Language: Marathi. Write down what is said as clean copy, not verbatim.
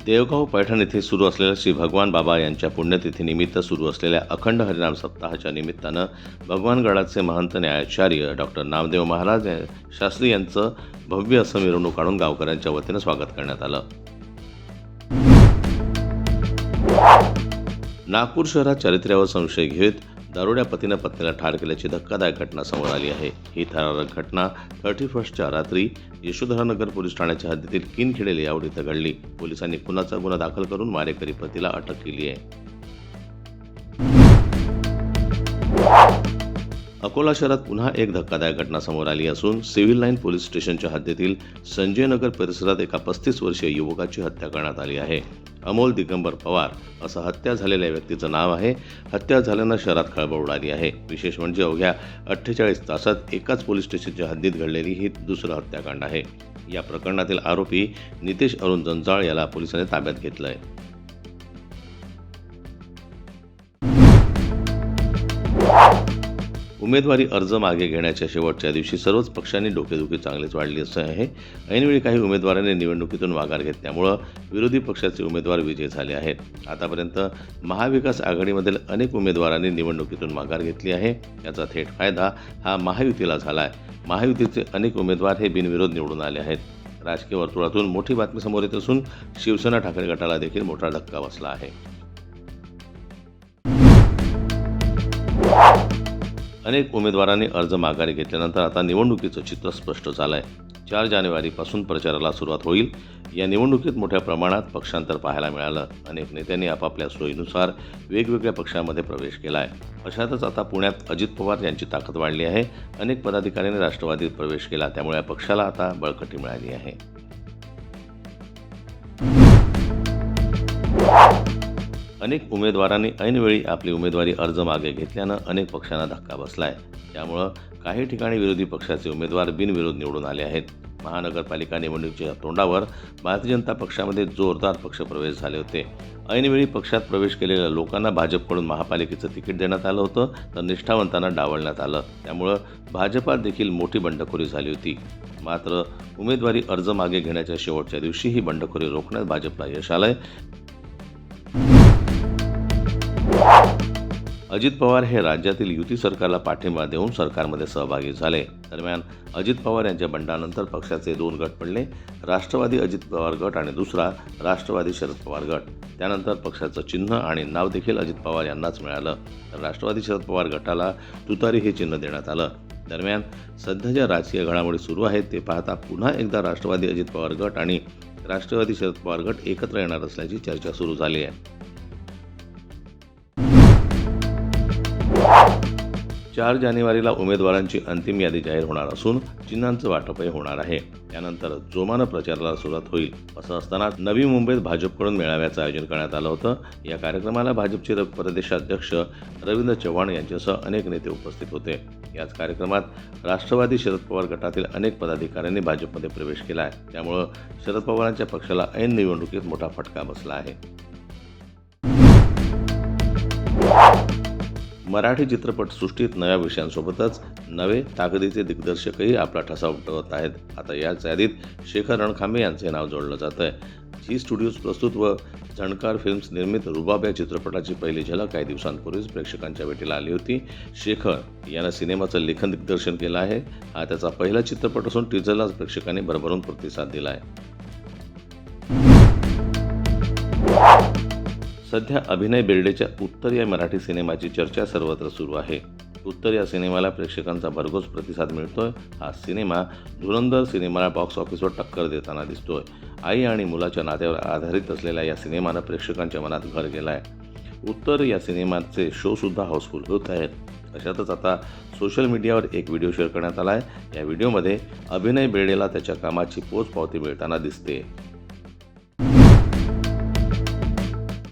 देवगाव पैठण येथे सुरू असलेल्या श्री भगवान बाबा यांच्या पुण्यतिथीनिमित्त सुरू असलेल्या अखंड हरिनाम सप्ताहाच्या निमित्तानं भगवानगडाचे महंत न्यायाचार्य डॉक्टर नामदेव महाराज शास्त्री यांचं भव्य असं मिरवणूक काढून गावकऱ्यांच्या वतीनं स्वागत करण्यात आलं. नागपूर शहरात चारित्र्यावर संशय घेत दारुड्या पतीनं पत्नीला ठार केल्याची धक्कादायक घटना समोर आली आहे. ही थरारक घटना 31च्या रात्री यशोधरानगर पोलीस ठाण्याच्या हद्दीतील किनखेडे लेआउट इथं घडली. पोलिसांनी खुनाचा गुन्हा दाखल करून मारेकरी पतीला अटक केली आहे. अकोला शहरात पुन्हा एक धक्कादायक घटना समोर आली असून सिव्हिल लाईन पोलीस स्टेशनच्या हद्दीतील संजय नगर परिसरात एका 35 वर्षीय युवकाची हत्या करण्यात आली आहे. अमोल दिगंबर पवार असं हत्या झालेल्या व्यक्तीचं नाव आहे. हत्या झाल्यानं शहरात खळबळ उडाली आहे. विशेष म्हणजे अवघ्या 48 तासात एकाच पोलीस स्टेशनच्या हद्दीत घडलेली ही दुसरं हत्याकांड आहे. या प्रकरणातील आरोपी नितेश अरुण जंजाळ याला पोलिसांनी ताब्यात घेतलंय. उमेदवारी अर्ज मागे घेण्याच्या शेवटच्या दिवशी सर्वच पक्षांनी डोकेदुखी चांगलीच वाढली असं आहे. ऐनवेळी काही उमेदवारांनी निवडणुकीतून माघार घेतल्यामुळं विरोधी पक्षाचे उमेदवार विजयी झाले आहेत. आतापर्यंत महाविकास आघाडीमधील अनेक उमेदवारांनी निवडणुकीतून माघार घेतली आहे. याचा थेट फायदा हा महायुतीला झाला आहे. महायुतीचे अनेक उमेदवार हे बिनविरोध निवडून आले आहेत. राजकीय वर्तुळातून मोठी बातमी समोर येत असून शिवसेना ठाकरे गटाला देखील मोठा धक्का बसला आहे. अनेक उमेदवारांनी अर्ज माघारी घेतल्यानंतर आता निवडणुकीचं चित्र स्पष्ट झालं आहे. 4 जानेवारीपासून प्रचाराला सुरुवात होईल. या निवडणुकीत मोठ्या प्रमाणात पक्षांतर पाहायला मिळालं. अनेक नेत्यांनी आपापल्या सोयीनुसार वेगवेगळ्या पक्षांमध्ये प्रवेश केला आहे. अशातच आता पुण्यात अजित पवार यांची ताकद वाढली आहे. अनेक पदाधिकाऱ्यांनी राष्ट्रवादीत प्रवेश केला. त्यामुळे या पक्षाला आता बळकटी मिळाली आहे. अनेक उमेदवारांनी ऐनवेळी आपली उमेदवारी अर्ज मागे घेतल्यानं अनेक पक्षांना धक्का बसला आहे. त्यामुळं काही ठिकाणी विरोधी पक्षाचे उमेदवार बिनविरोध निवडून आले आहेत. महानगरपालिका निवडणुकीच्या तोंडावर भारतीय जनता पक्षामध्ये जोरदार पक्षप्रवेश झाले होते. ऐनवेळी पक्षात प्रवेश केलेल्या लोकांना भाजपकडून महापालिकेचं तिकीट देण्यात आलं होतं, तर निष्ठावंतांना डावलण्यात आलं. त्यामुळं भाजपात देखील मोठी बंडखोरी झाली होती. मात्र उमेदवारी अर्ज मागे घेण्याच्या शेवटच्या दिवशी ही बंडखोरी रोखण्यात भाजपला यश आलंय. अजित पवार हे राज्यातील युती सरकारला पाठिंबा देऊन सरकारमध्ये सहभागी झाले. दरम्यान अजित पवार यांच्या बंडानंतर पक्षाचे 2 गट पडले. राष्ट्रवादी अजित पवार गट आणि दुसरा राष्ट्रवादी शरद पवार गट. त्यानंतर पक्षाचं चिन्ह आणि नाव देखील अजित पवार यांनाच मिळालं. तर राष्ट्रवादी शरद पवार गटाला तुतारी हे चिन्ह देण्यात आलं. दरम्यान सध्या ज्या राजकीय घडामोडी सुरू आहेत ते पाहता पुन्हा एकदा राष्ट्रवादी अजित पवार गट आणि राष्ट्रवादी शरद पवार गट एकत्र येणार असल्याची चर्चा सुरू झाली आहे. 4 जानेवारीला उमेदवारांची अंतिम यादी जाहीर होणार असून चिन्हांचं वाटपही होणार आहे. त्यानंतर जोमानं प्रचाराला सुरुवात होईल. असं असताना नवी मुंबईत भाजपकडून मेळाव्याचं आयोजन करण्यात आलं होतं. या कार्यक्रमाला भाजपचे प्रदेशाध्यक्ष रवींद्र चव्हाण यांच्यासह अनेक नेते उपस्थित होते. याच कार्यक्रमात राष्ट्रवादी शरद पवार गटातील अनेक पदाधिकाऱ्यांनी भाजपमध्ये प्रवेश केला आहे. त्यामुळं शरद पवारांच्या पक्षाला ऐन निवडणुकीत मोठा फटका बसला आहे. मराठी चित्रपटसृष्टीत नव्या विषयांसोबतच नवे ताकदीचे दिग्दर्शकही आपला ठसा उमटवत आहेत. आता याच यादीत शेखर रणखांबे यांचे नाव जोडलं जात आहे. झी स्टुडिओज प्रस्तुत व झणकार फिल्म्स निर्मित रुबाब या चित्रपटाची पहिली झलक काही दिवसांपूर्वीच प्रेक्षकांच्या भेटीला आली होती. शेखर यानं सिनेमाचं लेखन दिग्दर्शन केलं आहे. हा त्याचा पहिला चित्रपट असून टीझरलाच प्रेक्षकांनी भरभरून प्रतिसाद दिला आहे. सध्या अभिनय बेर्डेच्या उत्तर या मराठी सिनेमाची चर्चा सर्वत्र सुरू आहे. उत्तर या सिनेमाला प्रेक्षकांचा भरघोस प्रतिसाद मिळतोय. हा सिनेमा धुरंधर सिनेमाला बॉक्स ऑफिसवर टक्कर देताना दिसतोय. आई आणि मुलाच्या नात्यावर आधारित असलेल्या या सिनेमानं प्रेक्षकांच्या मनात घर केलं आहे. उत्तर या सिनेमाचे शोसुद्धा हाऊसफुल होत आहेत. अशातच आता सोशल मीडियावर एक व्हिडिओ शेअर करण्यात आला आहे. या व्हिडिओमध्ये अभिनय बेर्डेला त्याच्या कामाची पोचपावती मिळताना दिसते.